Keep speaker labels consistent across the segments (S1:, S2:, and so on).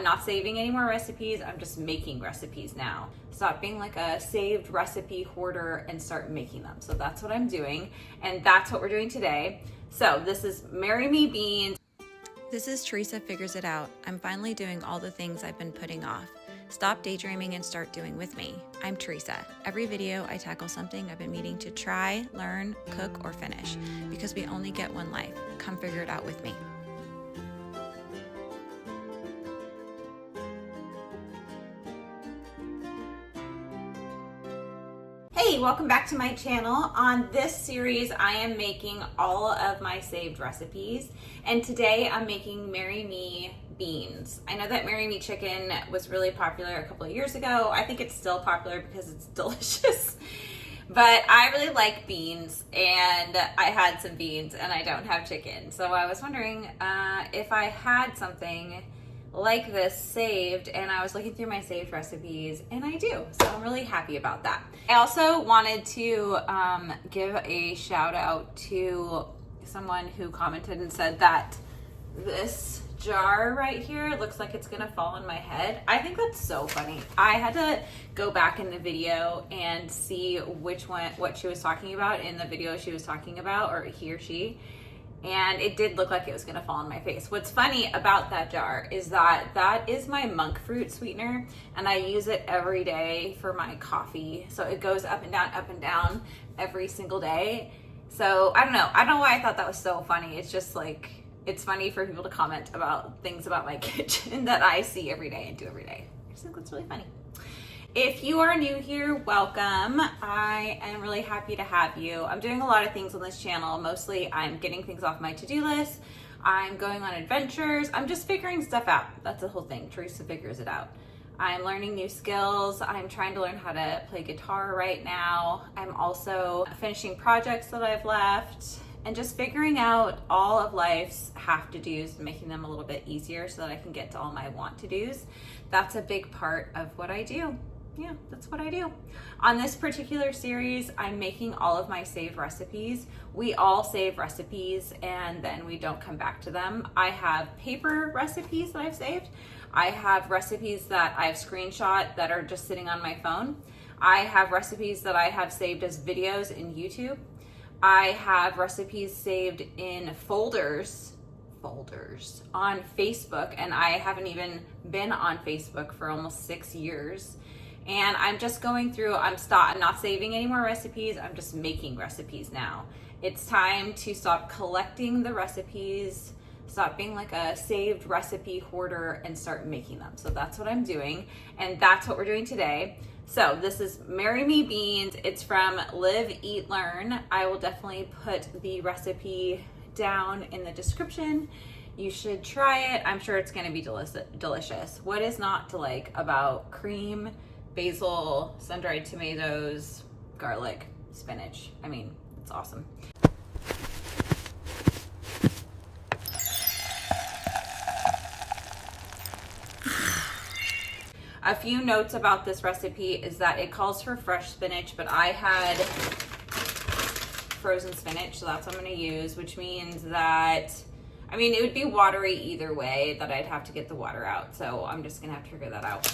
S1: not saving any more recipes. I'm just making recipes now. Stop being like a saved recipe hoarder and start making them. So that's what I'm doing. And that's what we're doing today. So this is Marry Me Beans.
S2: This is Teresa Figures It Out. I'm finally doing all the things I've been putting off. Stop daydreaming and start doing with me. I'm Teresa. Every video I tackle something I've been meaning to try, learn, cook, or finish, because we only get one life. Come figure it out with me.
S1: Hey, welcome back to my channel. On this series, I am making all of my saved recipes, and today I'm making Marry Me beans. I know that Marry Me chicken was really popular a couple of years ago. I think it's still popular because it's delicious, but I really like beans, and I had some beans and I don't have chicken. So I was wondering if I had something like this saved, and I was looking through my saved recipes and I do, so I'm really happy about that. I also wanted to give a shout out to someone who commented and said that this jar right here looks like it's gonna fall on my head. I think that's so funny. I had to go back in the video and see what she was talking about in the video she was talking about, or he or she, and it did look like it was gonna fall on my face. What's funny about that jar is that that is my monk fruit sweetener, and I use it every day for my coffee. So it goes up and down every single day. So I don't know why I thought that was so funny. It's just like, it's funny for people to comment about things about my kitchen that I see every day and do every day. I just think that's really funny. If you are new here, welcome. I am really happy to have you. I'm doing a lot of things on this channel. Mostly I'm getting things off my to-do list. I'm going on adventures. I'm just figuring stuff out. That's the whole thing. Teresa figures it out. I'm learning new skills. I'm trying to learn how to play guitar right now. I'm also finishing projects that I've left and just figuring out all of life's have-to-dos and making them a little bit easier so that I can get to all my want-to-dos. That's a big part of what I do. Yeah, that's what I do. On this particular series, I'm making all of my saved recipes. We all save recipes and then we don't come back to them. I have paper recipes that I've saved. I have recipes that I've screenshot that are just sitting on my phone. I have recipes that I have saved as videos in YouTube. I have recipes saved in folders on Facebook, and I haven't even been on Facebook for almost 6 years. And I'm just going through, I'm not saving any more recipes, I'm just making recipes now. It's time to stop collecting the recipes, stop being like a saved recipe hoarder and start making them. So that's what I'm doing, and that's what we're doing today. So this is Marry Me Beans. It's from Live, Eat, Learn. I will definitely put the recipe down in the description. You should try it. I'm sure it's gonna be delicious. What is not to like about cream, basil, sun-dried tomatoes, garlic, spinach? I mean, it's awesome. A few notes about this recipe is that it calls for fresh spinach, but I had frozen spinach, so that's what I'm gonna use, which means that, I mean, it would be watery either way, that I'd have to get the water out, so I'm just gonna have to figure that out.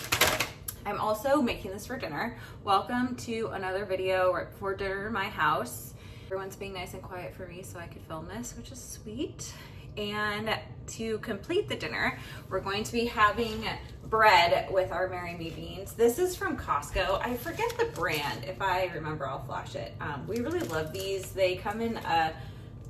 S1: I'm also making this for dinner. Welcome to another video right before dinner in my house. Everyone's being nice and quiet for me so I could film this, which is sweet. And to complete the dinner, we're going to be having bread with our Marry Me beans. This is from Costco. I forget the brand. If I remember, I'll flash it. We really love these. They come in a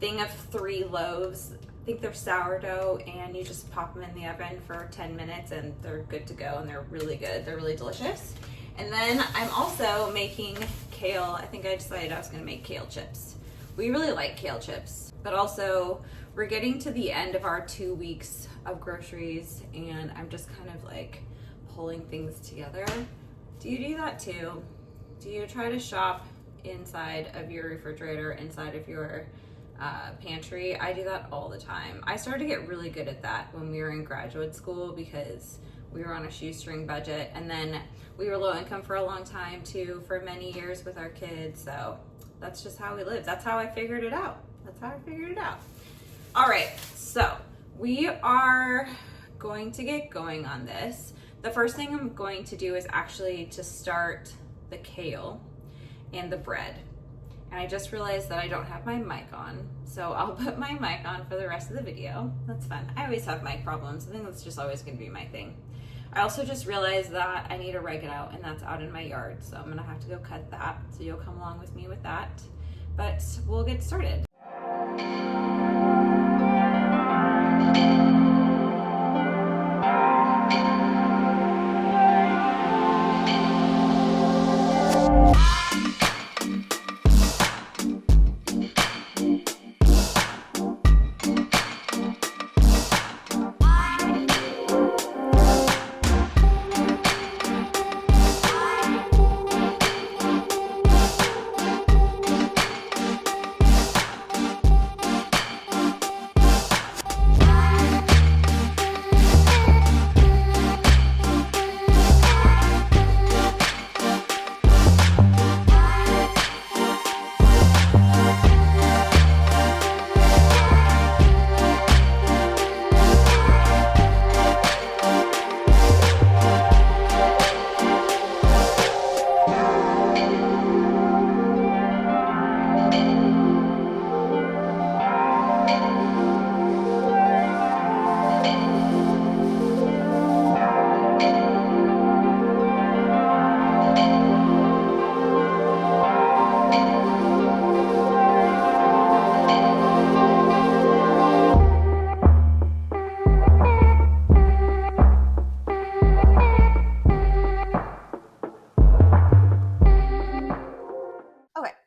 S1: thing of 3 loaves. I think they're sourdough, and you just pop them in the oven for 10 minutes and they're good to go, and they're really good. They're really delicious. And then I'm also making kale. I think I decided I was gonna make kale chips. We really like kale chips, but also we're getting to the end of our 2 weeks of groceries, and I'm just kind of like pulling things together. Do you do that too? Do you try to shop inside of your refrigerator, inside of your pantry? I do that all the time. I started to get really good at that when we were in graduate school because we were on a shoestring budget, and then we were low income for a long time too, for many years with our kids. So that's just how we live. That's how I figured it out. All right, so we are going to get going on this, the first thing I'm going to do is actually to start the kale and the bread. And I just realized that I don't have my mic on, so I'll put my mic on for the rest of the video. That's fun. I always have mic problems. I think that's just always going to be my thing. I also just realized that I need oregano, and that's out in my yard, so I'm going to have to go cut that. So you'll come along with me with that. But we'll get started.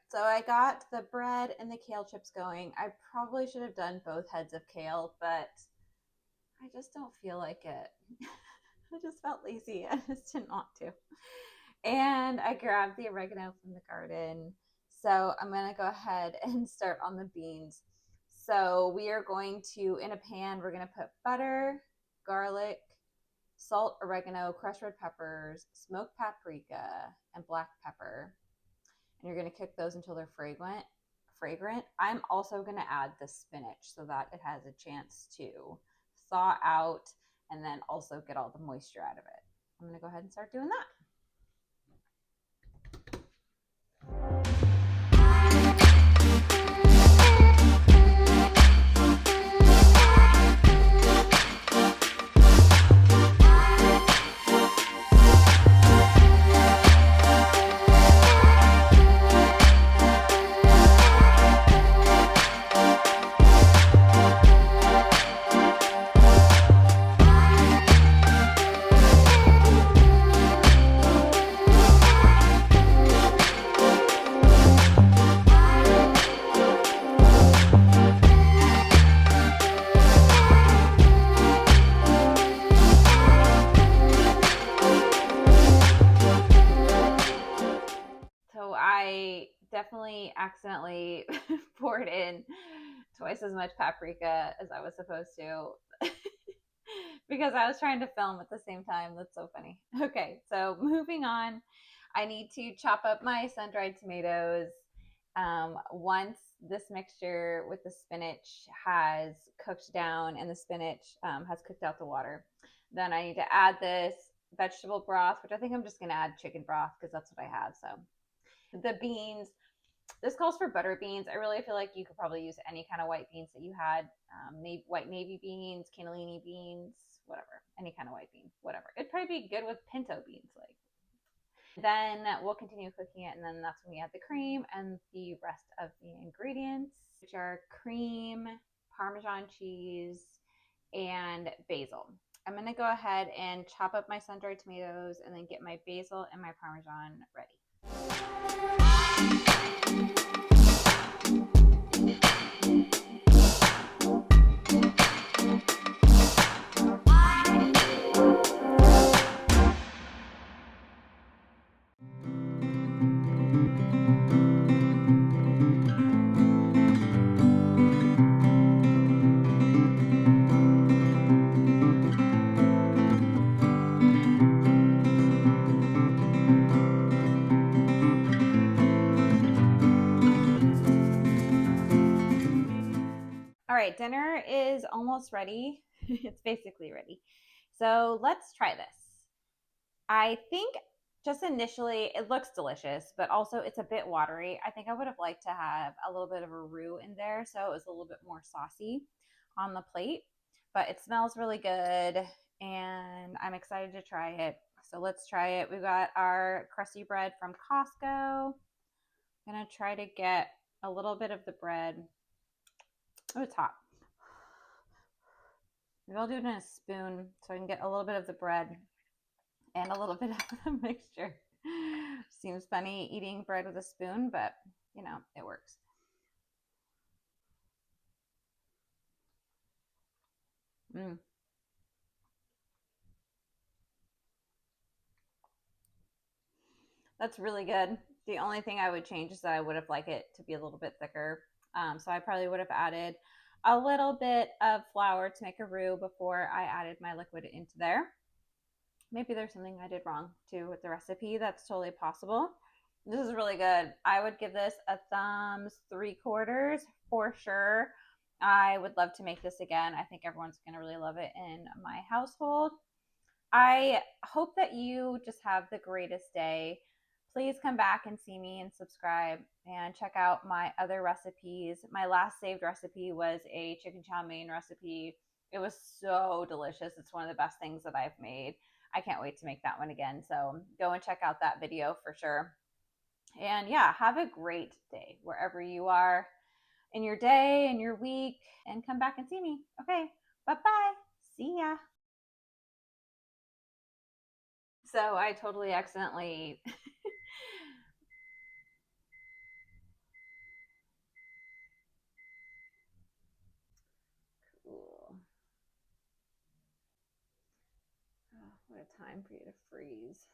S1: So I got the bread and the kale chips going. I probably should have done both heads of kale, but I just don't feel like it. I just felt lazy. I just didn't want to. And I grabbed the oregano from the garden. So I'm going to go ahead and start on the beans. So we are going to, in a pan, we're going to put butter, garlic, salt, oregano, crushed red peppers, smoked paprika, and black pepper. And you're going to cook those until they're fragrant. I'm also going to add the spinach so that it has a chance to thaw out and then also get all the moisture out of it. I'm going to go ahead and start doing that. I definitely accidentally poured in twice as much paprika as I was supposed to because I was trying to film at the same time. That's so funny. Okay, so moving on, I need to chop up my sun-dried tomatoes. Once this mixture with the spinach has cooked down and the spinach has cooked out the water, then I need to add this vegetable broth, which I think I'm just going to add chicken broth because that's what I have. So the beans, this calls for butter beans. I really feel like you could probably use any kind of white beans that you had, white navy beans, cannellini beans, whatever, any kind of white bean, whatever. It'd probably be good with pinto beans. Then we'll continue cooking it, and then that's when we add the cream and the rest of the ingredients, which are cream, Parmesan cheese, and basil. I'm going to go ahead and chop up my sun-dried tomatoes and then get my basil and my Parmesan ready. All right, dinner is almost ready. It's basically ready. So let's try this. I think just initially it looks delicious, but also it's a bit watery. I think I would have liked to have a little bit of a roux in there so it was a little bit more saucy on the plate, but it smells really good and I'm excited to try it. So let's try it. We've got our crusty bread from Costco. I'm gonna try to get a little bit of the bread. Oh, it's hot. Maybe I'll do it in a spoon so I can get a little bit of the bread and a little bit of the mixture. Seems funny eating bread with a spoon, but you know, it works. Mm. That's really good. The only thing I would change is that I would have liked it to be a little bit thicker. So I probably would have added a little bit of flour to make a roux before I added my liquid into there. Maybe there's something I did wrong too with the recipe. That's totally possible. This is really good. I would give this a thumbs 3/4 for sure. I would love to make this again. I think everyone's going to really love it in my household. I hope that you just have the greatest day. Please come back and see me and subscribe and check out my other recipes. My last saved recipe was a chicken chow mein recipe. It was so delicious. It's one of the best things that I've made. I can't wait to make that one again. So go and check out that video for sure. And yeah, have a great day wherever you are in your day and your week, and come back and see me. Okay, bye bye. See ya. So I totally accidentally cool. Oh, what a time for you to freeze.